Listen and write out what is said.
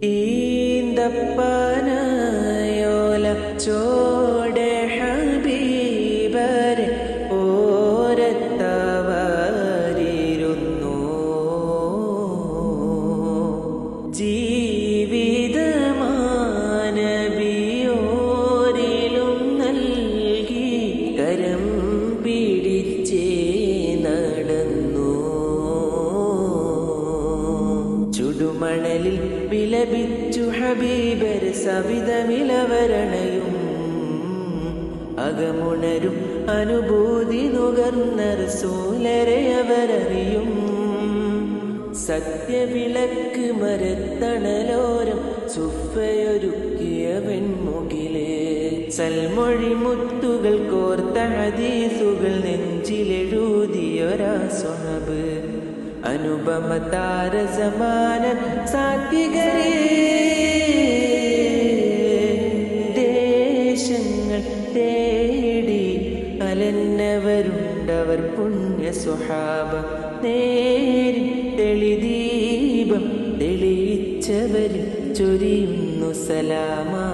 ഈന്തപ്പനയോല ചോടെ ഹബീബരെ ഓരത്തവരിരുന്നു. ജീവിതമാനബിയോരിലും നൽകി കരം പിടിച്ചേ നടന്നു. ചുടുമണലിൽ വിലപിച്ചു ഹബീബർ സവിധമിലവരണയും അകമുണരും അനുഭൂതി നുകർന്ന റസൂലരെ അവരറിയും. സത്യവിളക്ക് മരത്തണലോരം സുഫയൊരുക്കിയ വെൺമുകിലേ സൽമൊഴി മുത്തുകൾ കോർത്ത ഹദീസുകൾ നെഞ്ചിലെഴുതിയൊരാ സ്വഹബ് അനുപമ താരസമാന സാത്വികരേ. ദേശങ്ങൾ തേടി അലന്നവരുണ്ടവർ പുണ്യ സ്വഹാബ നേരി തെളിദീപം തെളിയിച്ചവരിൽ ചൊരിയുന്നു സലാമാ.